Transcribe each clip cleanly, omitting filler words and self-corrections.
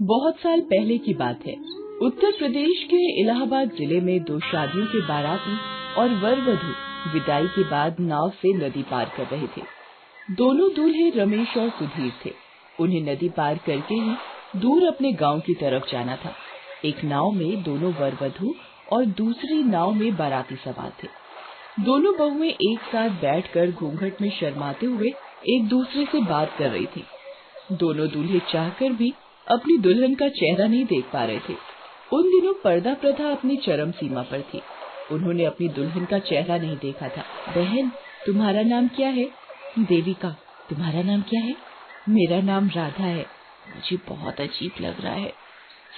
बहुत साल पहले की बात है। उत्तर प्रदेश के इलाहाबाद जिले में दो शादियों के बाराती और वर वधू विदाई के बाद नाव से नदी पार कर रहे थे। दोनों दूल्हे रमेश और सुधीर थे। उन्हें नदी पार करके ही दूर अपने गांव की तरफ जाना था। एक नाव में दोनों वर वधू और दूसरी नाव में बाराती सवार थे। दोनों बहुएं एक साथ बैठकर घूंघट में शर्माते हुए एक दूसरे से बात कर रही थी। दोनों दूल्हे चाहकर भी अपनी दुल्हन का चेहरा नहीं देख पा रहे थे। उन दिनों पर्दा प्रथा अपनी चरम सीमा पर थी। उन्होंने अपनी दुल्हन का चेहरा नहीं देखा था। बहन, तुम्हारा नाम क्या है? देविका। तुम्हारा नाम क्या है? मेरा नाम राधा है। मुझे बहुत अजीब लग रहा है।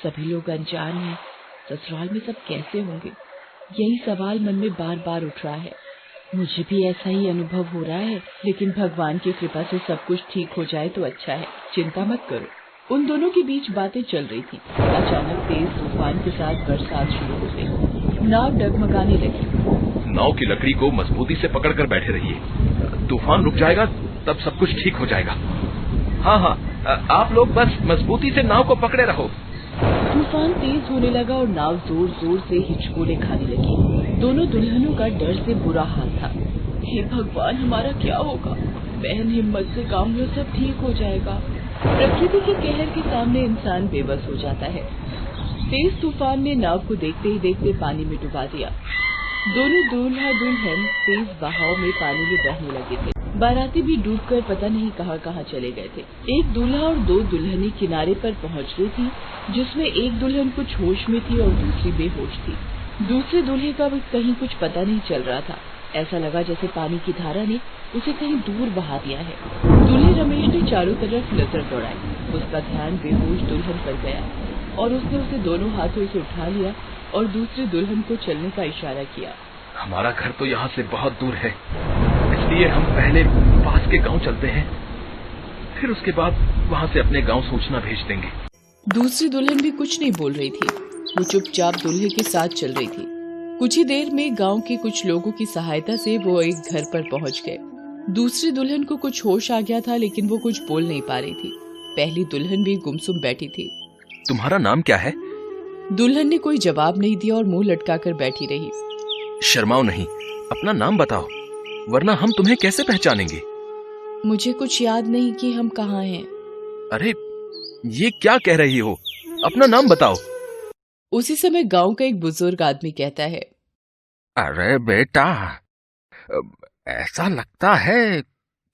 सभी लोग अनजान हैं। ससुराल में सब कैसे होंगे? यही सवाल मन में बार बार उठ रहा है। मुझे भी ऐसा ही अनुभव हो रहा है, लेकिन भगवान की कृपा से सब कुछ ठीक हो जाए तो अच्छा है। चिंता मत करो। उन दोनों के बीच बातें चल रही थी। अचानक तेज तूफान के साथ बरसात शुरू हो गई। नाव डगमगाने लगी। नाव की लकड़ी को मजबूती से पकड़कर बैठे रहिए। तूफान रुक जाएगा तब सब कुछ ठीक हो जाएगा। हाँ, आप लोग बस मजबूती से नाव को पकड़े रहो। तूफान तेज होने लगा और नाव जोर जोर से हिचकोले खाने लगी। दोनों दुल्हनों का डर से बुरा हाल था। हे भगवान, हमारा क्या होगा? बहन, हिम्मत से काम लो, सब ठीक हो जाएगा। प्रकृति के कहर के सामने इंसान बेबस हो जाता है। तेज तूफान ने नाव को देखते ही देखते पानी में डुबा दिया। दोनों दूल्हा दुल्हन तेज बहाव में पानी में बहने लगे थे। बाराती भी डूबकर पता नहीं कहां चले गए थे। एक दूल्हा और दो दुल्हनें किनारे पर पहुंच गई थी, जिसमें एक दुल्हन कुछ होश में थी और दूसरी बेहोश थी। दूसरे दूल्हे का भी कहीं कुछ पता नहीं चल रहा था। ऐसा लगा जैसे पानी की धारा ने उसे कहीं दूर बहा दिया है। दूल्हे रमेश ने चारों तरफ नजर दौड़ाई। उसका ध्यान बेहोश दुल्हन पर गया और उसने उसे दोनों हाथों से उठा लिया और दूसरी दुल्हन को चलने का इशारा किया। हमारा घर तो यहाँ से बहुत दूर है, इसलिए हम पहले पास के गांव चलते हैं, फिर उसके बाद वहाँ से अपने गांव सूचना भेज देंगे। दूसरी दुल्हन भी कुछ नहीं बोल रही थी। वो चुपचाप दूल्हे के साथ चल रही थी। कुछ ही देर में गांव के कुछ लोगों की सहायता से वो एक घर पर पहुंच गए। दूसरी दुल्हन को कुछ होश आ गया था, लेकिन वो कुछ बोल नहीं पा रही थी। पहली दुल्हन भी गुमसुम बैठी थी। तुम्हारा नाम क्या है? दुल्हन ने कोई जवाब नहीं दिया और मुंह लटकाकर बैठी रही। शर्माओ नहीं, अपना नाम बताओ, वरना हम तुम्हें कैसे पहचानेंगे? मुझे कुछ याद नहीं कि हम कहाँ हैं। अरे, ये क्या कह रही हो? अपना नाम बताओ। उसी समय गांव का एक बुजुर्ग आदमी कहता है, अरे बेटा, ऐसा लगता है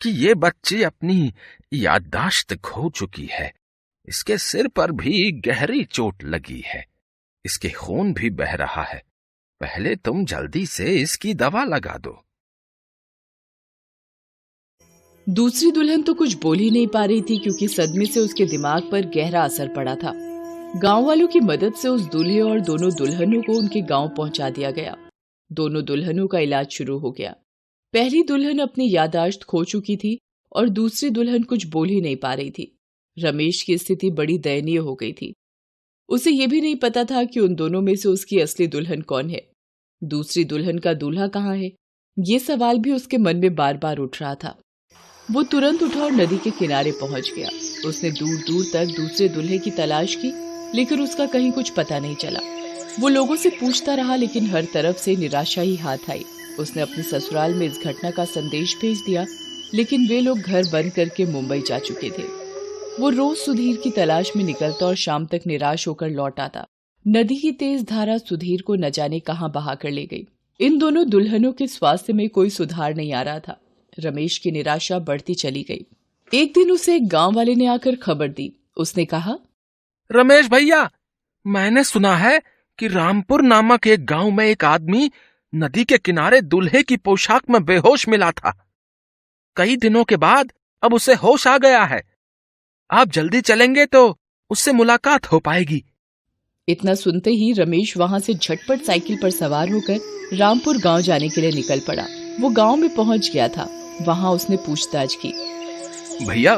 कि ये बच्ची अपनी याददाश्त खो चुकी है। इसके सिर पर भी गहरी चोट लगी है। इसके खून भी बह रहा है। पहले तुम जल्दी से इसकी दवा लगा दो। दूसरी दुल्हन तो कुछ बोल ही नहीं पा रही थी, क्योंकि सदमे से उसके दिमाग पर गहरा असर पड़ा था। गांव वालों की मदद से उस दूल्हे और दोनों दुल्हनों को उनके गांव पहुंचा दिया गया। दोनों दुल्हनों का इलाज शुरू हो गया। पहली दुल्हन अपनी याददाश्त खो चुकी थी और दूसरी दुल्हन कुछ बोल ही नहीं पा रही थी। रमेश की स्थिति बड़ी दयनीय हो गई थी। उसे ये भी नहीं पता था कि उन दोनों में से उसकी असली दुल्हन कौन है। दूसरी दुल्हन का दूल्हा कहाँ है? ये सवाल भी उसके मन में बार बार उठ रहा था। वो तुरंत उठा और नदी के किनारे पहुंच गया। उसने दूर दूर तक दूसरे दूल्हे की तलाश की, लेकिन उसका कहीं कुछ पता नहीं चला। वो लोगों से पूछता रहा, लेकिन हर तरफ से निराशा ही हाथ आई। उसने अपने ससुराल में इस घटना का संदेश भेज दिया, लेकिन वे लोग घर बंद करके मुंबई जा चुके थे। वो रोज सुधीर की तलाश में निकलता और शाम तक निराश होकर लौट आता। नदी की तेज धारा सुधीर को न जाने कहां बहा कर ले गई। इन दोनों दुल्हनों के स्वास्थ्य में कोई सुधार नहीं आ रहा था। रमेश की निराशा बढ़ती चली गई। एक दिन उसे एक गांव वाले ने आकर खबर दी। उसने कहा, रमेश भैया, मैंने सुना है कि रामपुर नामक एक गांव में एक आदमी नदी के किनारे दूल्हे की पोशाक में बेहोश मिला था। कई दिनों के बाद अब उसे होश आ गया है। आप जल्दी चलेंगे तो उससे मुलाकात हो पाएगी। इतना सुनते ही रमेश वहां से झटपट साइकिल पर सवार होकर रामपुर गांव जाने के लिए निकल पड़ा। वो गांव में पहुंच गया था। वहां उसने पूछताछ की। भैया,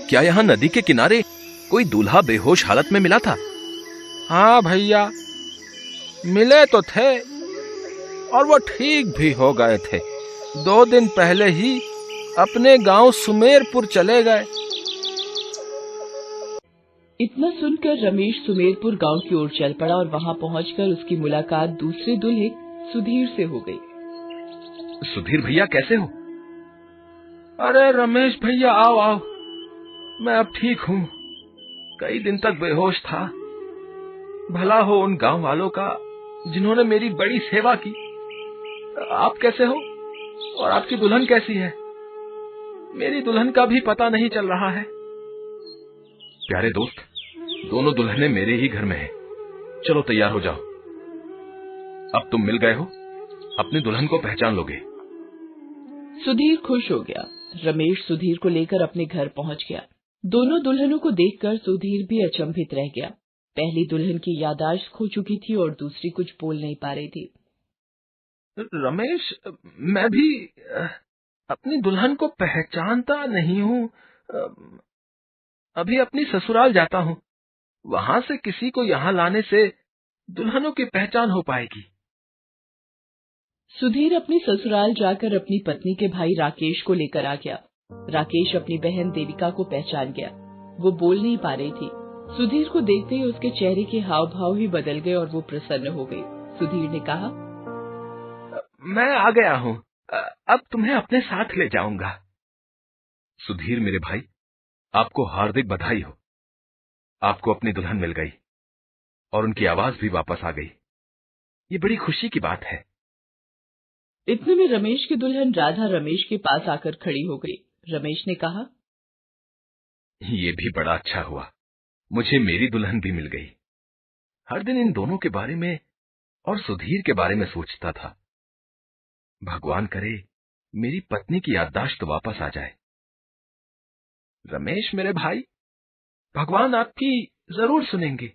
क्या यहाँ नदी के किनारे कोई दूल्हा बेहोश हालत में मिला था? हाँ भैया, मिले तो थे और वो ठीक भी हो गए थे। 2 दिन पहले ही अपने गांव सुमेरपुर चले गए। इतना सुनकर रमेश सुमेरपुर गांव की ओर चल पड़ा और वहां पहुंचकर उसकी मुलाकात दूसरे दूल्हे सुधीर से हो गई। सुधीर भैया कैसे हो? अरे रमेश भैया, आओ आओ, मैं अब ठीक हूँ। कई दिन तक बेहोश था। भला हो उन गांव वालों का जिन्होंने मेरी बड़ी सेवा की। आप कैसे हो और आपकी दुल्हन कैसी है? मेरी दुल्हन का भी पता नहीं चल रहा है। प्यारे दोस्त, दोनों दुल्हनें मेरे ही घर में हैं। चलो तैयार हो जाओ। अब तुम मिल गए हो, अपनी दुल्हन को पहचान लोगे। सुधीर खुश हो गया। रमेश सुधीर को लेकर अपने घर पहुंच गया। दोनों दुल्हनों को देखकर सुधीर भी अचंभित रह गया। पहली दुल्हन की याददाश्त खो चुकी थी और दूसरी कुछ बोल नहीं पा रही थी। रमेश, मैं भी अपनी दुल्हन को पहचानता नहीं हूँ। अभी अपनी ससुराल जाता हूँ। वहां से किसी को यहाँ लाने से दुल्हनों की पहचान हो पाएगी। सुधीर अपनी ससुराल जाकर अपनी पत्नी के भाई राकेश को लेकर आ गया। राकेश अपनी बहन देविका को पहचान गया। वो बोल नहीं पा रही थी। सुधीर को देखते ही उसके चेहरे के हाव भाव ही बदल गए और वो प्रसन्न हो गई। सुधीर ने कहा, मैं आ गया हूँ, अब तुम्हें अपने साथ ले जाऊंगा। सुधीर मेरे भाई, आपको हार्दिक बधाई हो। आपको अपनी दुल्हन मिल गई और उनकी आवाज भी वापस आ गई। ये बड़ी खुशी की बात है। इतने में रमेश की दुल्हन राधा रमेश के पास आकर खड़ी हो गई। रमेश ने कहा, ये भी बड़ा अच्छा हुआ, मुझे मेरी दुल्हन भी मिल गई। हर दिन इन दोनों के बारे में और सुधीर के बारे में सोचता था। भगवान करे मेरी पत्नी की याददाश्त वापस आ जाए। रमेश मेरे भाई, भगवान आपकी जरूर सुनेंगे।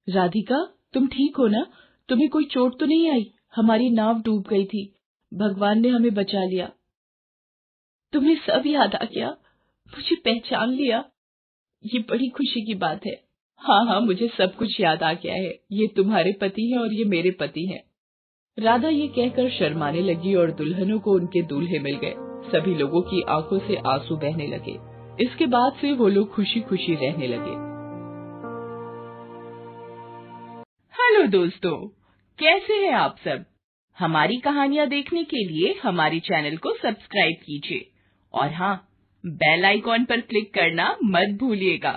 राधिका, तुम ठीक हो ना? तुम्हें कोई चोट तो नहीं आई? हमारी नाव डूब गई थी, भगवान ने हमें बचा लिया। तुम्हें सब याद आ गया, मुझे पहचान लिया, ये बड़ी खुशी की बात है। हाँ हाँ, मुझे सब कुछ याद आ गया है। ये तुम्हारे पति हैं और ये मेरे पति हैं। राधा ये कहकर शर्माने लगी और दुल्हनों को उनके दूल्हे मिल गए। सभी लोगों की आंखों से आंसू बहने लगे। इसके बाद से वो लोग खुशी खुशी रहने लगे। हेलो दोस्तों, कैसे हैं आप सब? हमारी कहानियां देखने के लिए हमारे चैनल को सब्सक्राइब कीजिए और हाँ, बेल आइकॉन पर क्लिक करना मत भूलिएगा।